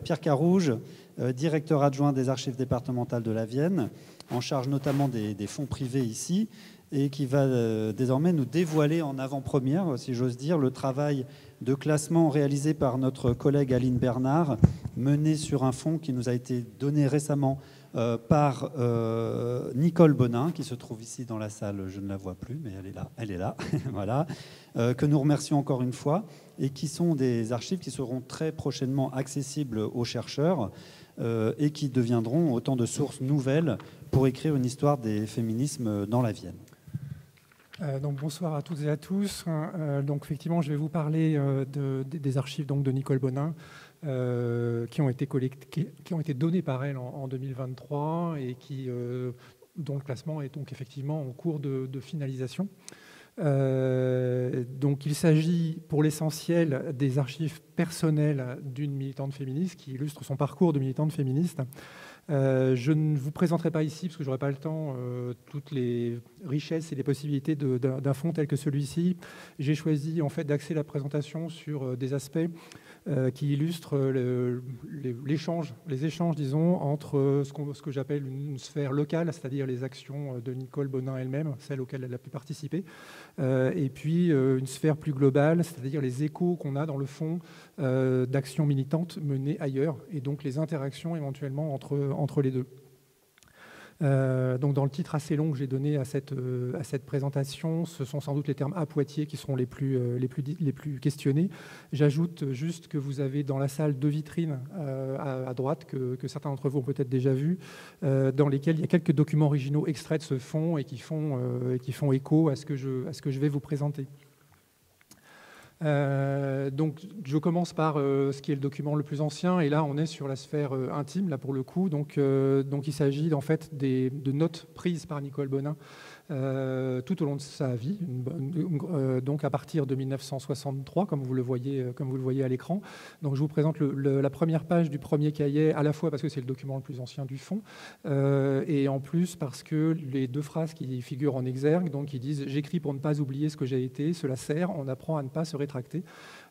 Pierre Carouge, directeur adjoint des archives départementales de la Vienne, en charge notamment des fonds privés ici, et qui va désormais nous dévoiler en avant-première, si j'ose dire, le travail de classement réalisé par notre collègue Aline Bernard, mené sur un fonds qui nous a été donné récemment par Nicole Bonin, qui se trouve ici dans la salle, je ne la vois plus, mais elle est là, voilà, que nous remercions encore une fois, et qui sont des archives qui seront très prochainement accessibles aux chercheurs et qui deviendront autant de sources nouvelles pour écrire une histoire des féminismes dans la Vienne. Donc bonsoir à toutes et à tous. Donc effectivement, je vais vous parler des archives donc, de Nicole Bonin qui ont été données par elle en 2023 et dont le classement est donc effectivement en cours de finalisation. Donc il s'agit pour l'essentiel des archives personnelles d'une militante féministe qui illustre son parcours de militante féministe. Je ne vous présenterai pas ici, parce que je n'aurai pas le temps, toutes les richesses et les possibilités d'un fonds tel que celui-ci. J'ai choisi en fait d'axer la présentation sur des aspects qui illustrent les échanges, disons, entre ce que j'appelle une sphère locale, c'est-à-dire les actions de Nicole Bonin elle-même, celles auxquelles elle a pu participer, et puis une sphère plus globale, c'est-à-dire les échos qu'on a dans le fond d'actions militantes menées ailleurs, et donc les interactions éventuellement entre les deux. Donc dans le titre assez long que j'ai donné à cette présentation, ce sont sans doute les termes à Poitiers qui seront les plus questionnés. J'ajoute juste que vous avez dans la salle deux vitrines à droite que certains d'entre vous ont peut-être déjà vues, dans lesquelles il y a quelques documents originaux extraits de ce fonds et qui font écho à ce que je vais vous présenter. Donc je commence par ce qui est le document le plus ancien, et là on est sur la sphère intime, là pour le coup. Donc il s'agit en fait de notes prises par Nicole Bonin tout au long de sa vie, donc à partir de 1963, comme vous le voyez à l'écran. Donc je vous présente la première page du premier cahier, à la fois parce que c'est le document le plus ancien du fonds, et en plus parce que les deux phrases qui figurent en exergue, donc qui disent « J'écris pour ne pas oublier ce que j'ai été, cela sert, on apprend à ne pas se rétracter »,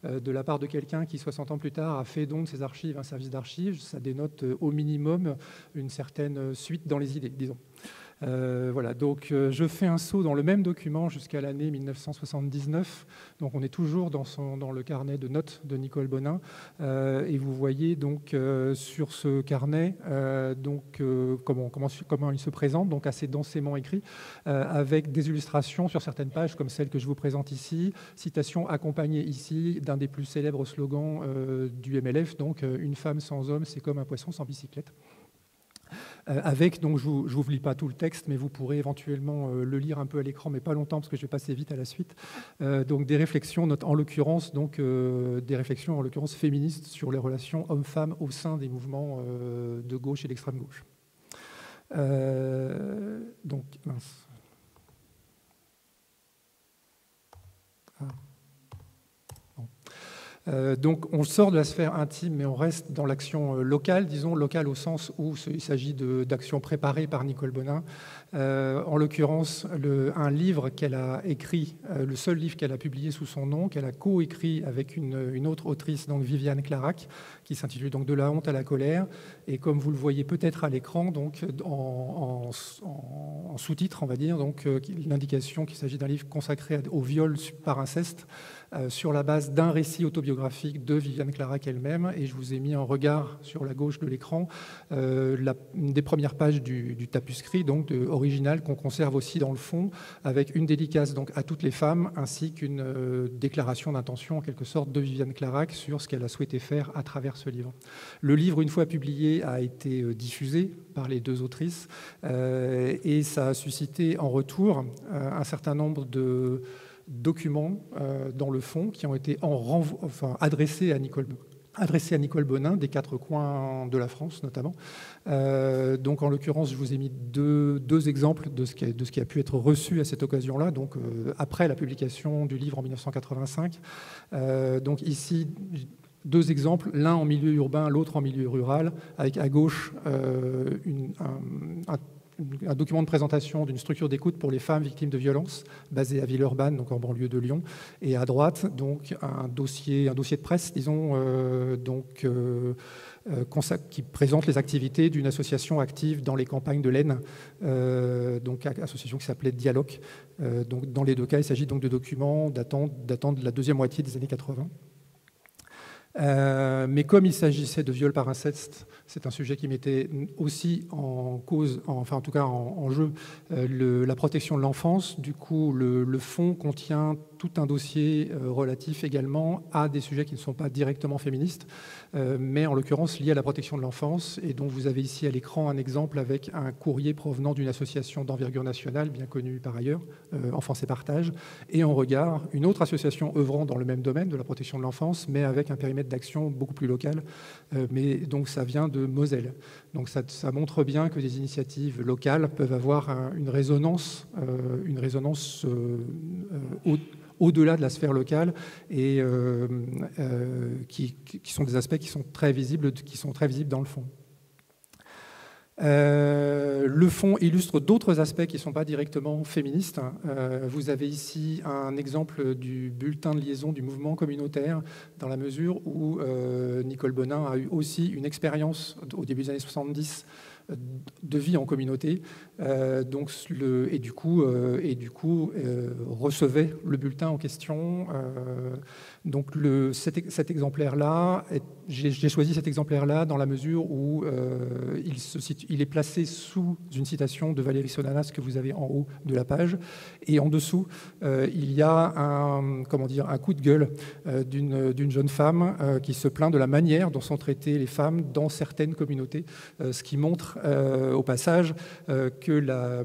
de la part de quelqu'un qui, 60 ans plus tard, a fait donc ses archives un service d'archives. Ça dénote au minimum une certaine suite dans les idées, disons. Voilà, donc je fais un saut dans le même document jusqu'à l'année 1979. Donc on est toujours dans le carnet de notes de Nicole Bonin, et vous voyez donc sur ce carnet comment il se présente, donc assez densément écrit, avec des illustrations sur certaines pages comme celle que je vous présente ici, citation accompagnée ici d'un des plus célèbres slogans du MLF, donc une femme sans homme, c'est comme un poisson sans bicyclette. Avec, donc je ne vous lis pas tout le texte, mais vous pourrez éventuellement le lire un peu à l'écran, mais pas longtemps, parce que je vais passer vite à la suite. Donc des réflexions, en l'occurrence féministes sur les relations hommes-femmes au sein des mouvements de gauche et d'extrême gauche. Donc, mince. Donc on sort de la sphère intime, mais on reste dans l'action locale, disons locale au sens où il s'agit d'actions préparées par Nicole Bonin. En l'occurrence, un livre qu'elle a écrit, le seul livre qu'elle a publié sous son nom, qu'elle a co-écrit avec une autre autrice, donc Viviane Clarac, qui s'intitule donc « De la honte à la colère ». Et comme vous le voyez peut-être à l'écran, donc en sous-titre, on va dire, donc l'indication qu'il s'agit d'un livre consacré au viol par inceste, sur la base d'un récit autobiographique de Viviane Clarac elle-même, et je vous ai mis en regard sur la gauche de l'écran une des premières pages du tapuscrit, donc original, qu'on conserve aussi dans le fond, avec une dédicace donc à toutes les femmes, ainsi qu'une déclaration d'intention en quelque sorte de Viviane Clarac sur ce qu'elle a souhaité faire à travers ce livre. Le livre, une fois publié, a été diffusé par les deux autrices, et ça a suscité en retour un certain nombre de documents dans le fond qui ont été adressés à Nicole Bonin des quatre coins de la France notamment. Donc en l'occurrence, je vous ai mis deux exemples de ce qui a pu être reçu à cette occasion-là, donc après la publication du livre en 1985. Donc ici, deux exemples, l'un en milieu urbain, l'autre en milieu rural, avec à gauche un document de présentation d'une structure d'écoute pour les femmes victimes de violences basée à Villeurbanne, donc en banlieue de Lyon, et à droite donc un dossier de presse, disons, qui présente les activités d'une association active dans les campagnes de l'Aisne, donc association qui s'appelait Dialogue. Donc dans les deux cas, il s'agit donc de documents datant de la deuxième moitié des années 80. Mais comme il s'agissait de viol par inceste, c'est un sujet qui mettait aussi en cause, enfin en tout cas en jeu, la protection de l'enfance. Du coup, le fonds contient tout un dossier relatif également à des sujets qui ne sont pas directement féministes, mais en l'occurrence liés à la protection de l'enfance. Et donc vous avez ici à l'écran un exemple avec un courrier provenant d'une association d'envergure nationale, bien connue par ailleurs, Enfance et Partage, et en regard, une autre association œuvrant dans le même domaine de la protection de l'enfance, mais avec un périmètre d'action beaucoup plus local. Mais donc ça vient de Moselle. Donc ça montre bien que des initiatives locales peuvent avoir une résonance au-delà de la sphère locale et qui sont des aspects qui sont très visibles dans le fond. Le fonds illustre d'autres aspects qui ne sont pas directement féministes. Vous avez ici un exemple du bulletin de liaison du mouvement communautaire, dans la mesure où Nicole Bonin a eu aussi une expérience au début des années 70 de vie en communauté, et du coup recevait le bulletin en question. Donc cet exemplaire-là, j'ai choisi cet exemplaire-là dans la mesure où il est placé sous une citation de Valérie Solanas que vous avez en haut de la page, et en dessous il y a un coup de gueule d'une jeune femme qui se plaint de la manière dont sont traitées les femmes dans certaines communautés, ce qui montre au passage que la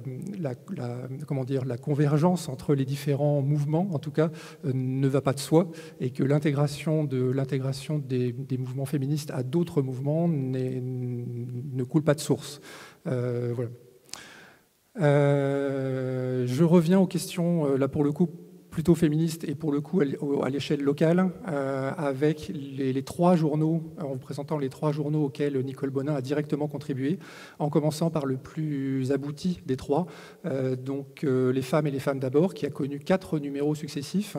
convergence entre les différents mouvements, en tout cas, ne va pas de soi, et que l'intégration des mouvements féministes à d'autres mouvements ne coule pas de source. Voilà. Je reviens aux questions, là pour le coup, plutôt féministe et pour le coup à l'échelle locale, avec les trois journaux, en vous présentant les trois journaux auxquels Nicole Bonin a directement contribué, en commençant par le plus abouti des trois, donc Les Femmes et les Femmes d'abord, qui a connu 4 numéros successifs,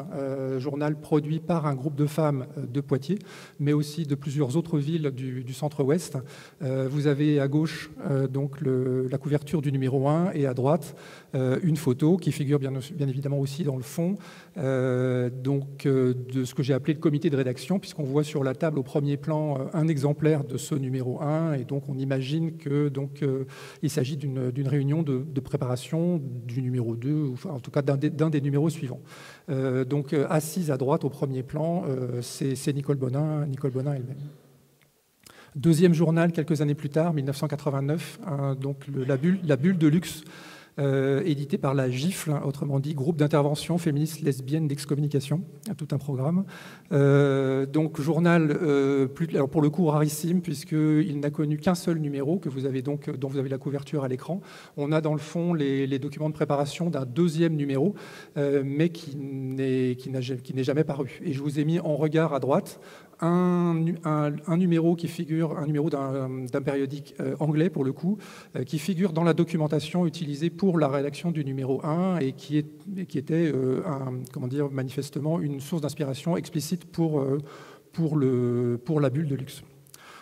journal produit par un groupe de femmes de Poitiers, mais aussi de plusieurs autres villes du centre-ouest. Vous avez à gauche donc la couverture du numéro 1 et à droite une photo qui figure bien évidemment aussi dans le fond, de ce que j'ai appelé le comité de rédaction, puisqu'on voit sur la table au premier plan un exemplaire de ce numéro 1, et donc on imagine que il s'agit d'une réunion de préparation du numéro 2, ou enfin, en tout cas d'un des numéros suivants. Donc assise à droite au premier plan, c'est Nicole Bonin elle-même. Deuxième journal, quelques années plus tard, 1989, donc la bulle de luxe, édité par la GIFLE, autrement dit Groupe d'intervention féministe lesbienne d'excommunication, tout un programme. Donc journal, alors pour le coup rarissime, puisqu'il n'a connu qu'un seul numéro, dont vous avez la couverture à l'écran. On a dans le fond les documents de préparation d'un deuxième numéro, mais qui n'est jamais paru. Et je vous ai mis en regard à droite un numéro qui figure, un numéro d'un périodique anglais pour le coup, qui figure dans la documentation utilisée pour la rédaction du numéro 1 et qui était manifestement une source d'inspiration explicite pour la bulle de luxe.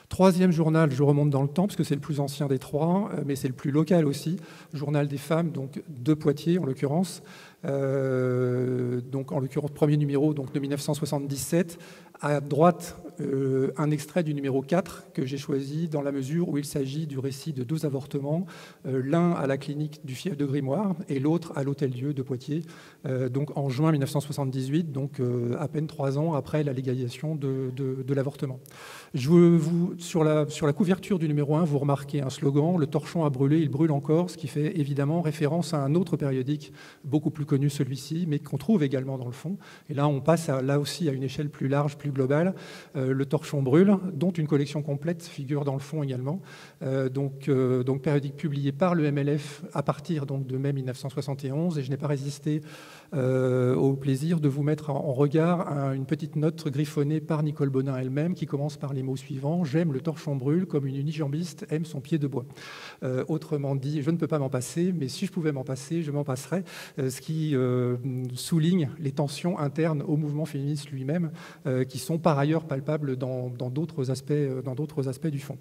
Troisième journal, je remonte dans le temps parce que c'est le plus ancien des trois, mais c'est le plus local aussi, Journal des femmes, donc de Poitiers en l'occurrence. Donc en l'occurrence premier numéro donc de 1977. À droite, un extrait du numéro 4 que j'ai choisi dans la mesure où il s'agit du récit de 2 avortements, l'un à la clinique du fief de Grimoire et l'autre à l'Hôtel-Dieu de Poitiers, donc en juin 1978, donc à peine 3 ans après la légalisation de l'avortement. Sur la couverture du numéro 1, vous remarquez un slogan, « Le torchon a brûlé, il brûle encore », ce qui fait évidemment référence à un autre périodique, beaucoup plus connu celui-ci, mais qu'on trouve également dans le fond. Et là, on passe là aussi à une échelle plus large, plus globale. Le torchon brûle, dont une collection complète figure dans le fond également. Donc périodique publié par le MLF à partir donc, de mai 1971. Et je n'ai pas résisté au plaisir de vous mettre en regard une petite note griffonnée par Nicole Bonin elle-même, qui commence par les mots suivants. « J'aime le torchon brûle comme une unijambiste aime son pied de bois ». Autrement dit, je ne peux pas m'en passer, mais si je pouvais m'en passer, je m'en passerais. Ce qui souligne les tensions internes au mouvement féministe lui-même, qui qui sont par ailleurs palpables dans d'autres aspects du fonds.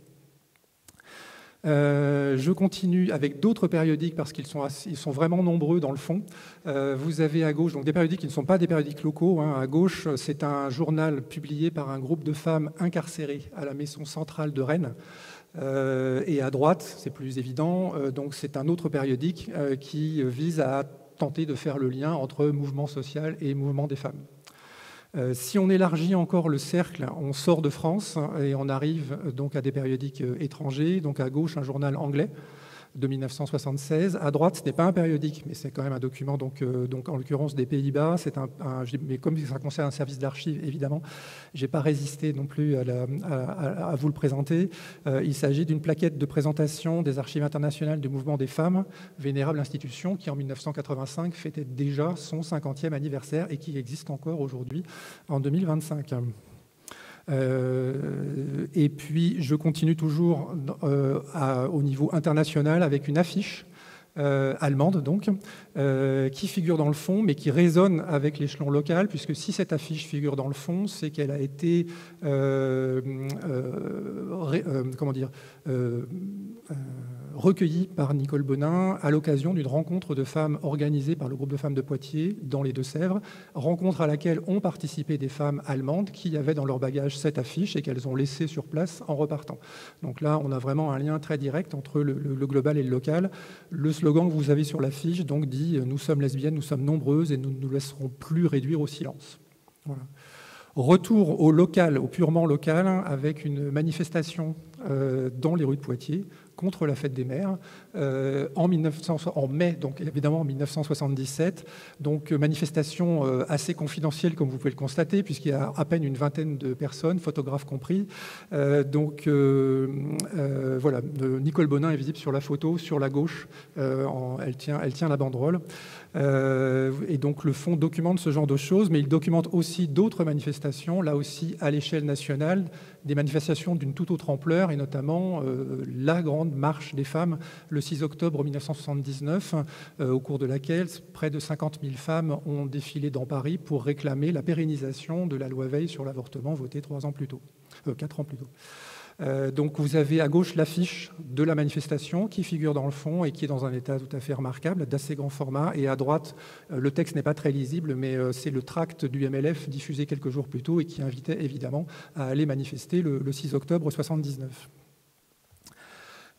Je continue avec d'autres périodiques parce qu'ils sont vraiment nombreux dans le fond. Vous avez à gauche donc des périodiques qui ne sont pas des périodiques locaux. Hein. À gauche, c'est un journal publié par un groupe de femmes incarcérées à la maison centrale de Rennes. Et à droite, c'est plus évident, donc c'est un autre périodique qui vise à tenter de faire le lien entre mouvement social et mouvement des femmes. Si on élargit encore le cercle, on sort de France et on arrive donc à des périodiques étrangers. Donc à gauche, un journal anglais de 1976. À droite, ce n'est pas un périodique, mais c'est quand même un document, donc en l'occurrence des Pays-Bas. Mais comme ça concerne un service d'archives, évidemment, je n'ai pas résisté non plus à vous le présenter. Il s'agit d'une plaquette de présentation des archives internationales du mouvement des femmes, vénérable institution qui, en 1985, fêtait déjà son 50e anniversaire et qui existe encore aujourd'hui, en 2025. Et puis, je continue toujours au niveau international avec une affiche allemande, donc, qui figure dans le fond, mais qui résonne avec l'échelon local, puisque si cette affiche figure dans le fond, c'est qu'elle a été recueillie par Nicole Bonin à l'occasion d'une rencontre de femmes organisée par le groupe de femmes de Poitiers dans les Deux-Sèvres, rencontre à laquelle ont participé des femmes allemandes qui avaient dans leur bagage cette affiche et qu'elles ont laissée sur place en repartant. Donc là, on a vraiment un lien très direct entre le global et le local. Le slogan que vous avez sur l'affiche donc dit « Nous sommes lesbiennes, nous sommes nombreuses et nous ne nous laisserons plus réduire au silence ». Voilà. Retour au local, au purement local, avec une manifestation dans les rues de Poitiers contre la fête des mères en mai, donc évidemment en 1977. Donc manifestation assez confidentielle, comme vous pouvez le constater, puisqu'il y a à peine une vingtaine de personnes, photographes compris. Voilà, Nicole Bonin est visible sur la photo, sur la gauche, elle tient la banderole. Et donc le fonds documente ce genre de choses, mais il documente aussi d'autres manifestations, là aussi à l'échelle nationale, des manifestations d'une toute autre ampleur, et notamment la grande marche des femmes le 6 octobre 1979, au cours de laquelle près de 50 000 femmes ont défilé dans Paris pour réclamer la pérennisation de la loi Veil sur l'avortement votée 4 ans plus tôt. Donc vous avez à gauche l'affiche de la manifestation qui figure dans le fond et qui est dans un état tout à fait remarquable, d'assez grand format. Et à droite, le texte n'est pas très lisible, mais c'est le tract du MLF diffusé quelques jours plus tôt et qui invitait évidemment à aller manifester le 6 octobre 1979.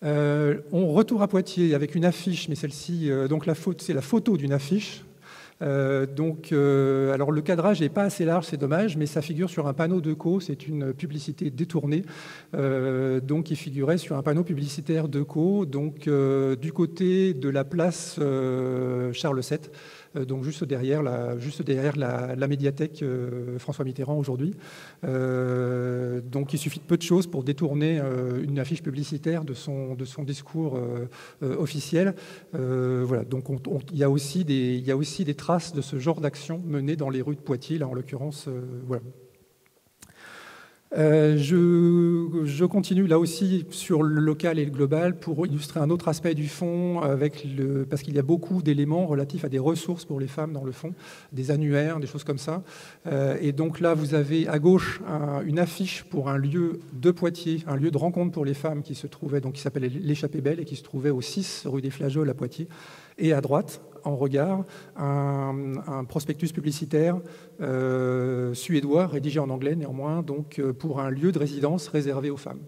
On retourne à Poitiers avec une affiche, mais celle-ci, donc c'est la photo d'une affiche. Alors le cadrage n'est pas assez large, c'est dommage, mais ça figure sur un panneau Decaux, c'est une publicité détournée, donc qui figurait sur un panneau publicitaire Decaux, donc du côté de la place Charles VII, donc juste derrière la médiathèque François Mitterrand aujourd'hui. Donc il suffit de peu de choses pour détourner une affiche publicitaire de son discours officiel. Voilà, donc il y a aussi des traces de ce genre d'action menées dans les rues de Poitiers, là en l'occurrence. Voilà. Je continue là aussi sur le local et le global pour illustrer un autre aspect du fonds, parce qu'il y a beaucoup d'éléments relatifs à des ressources pour les femmes dans le fonds, des annuaires, des choses comme ça. Et donc là, vous avez à gauche une affiche pour un lieu de Poitiers, un lieu de rencontre pour les femmes qui s'appelait l'Échappée Belle et qui se trouvait au 6 rue des Flageoles à Poitiers. Et à droite, en regard, un prospectus publicitaire suédois, rédigé en anglais néanmoins, donc pour un lieu de résidence réservé aux femmes.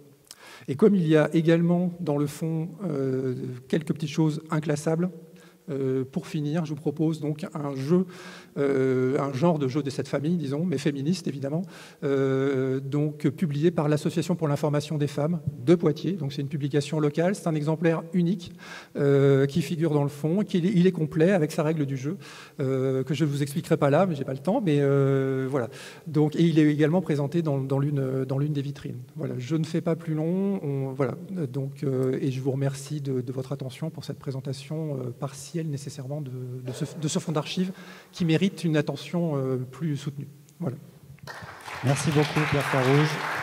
Et comme il y a également dans le fond quelques petites choses inclassables, pour finir, je vous propose donc un genre de jeu de cette famille, disons, mais féministe évidemment, donc publié par l'Association pour l'information des femmes de Poitiers. Donc c'est une publication locale, c'est un exemplaire unique qui figure dans le fond, il est complet avec sa règle du jeu que je ne vous expliquerai pas là, mais j'ai pas le temps. Mais voilà. Donc et il est également présenté dans l'une des vitrines. Voilà. Je ne fais pas plus long. Voilà. Donc et je vous remercie de votre attention pour cette présentation partielle nécessairement de ce fonds d'archives qui mérite une attention plus soutenue. Voilà. Merci beaucoup Pierre Carrouge.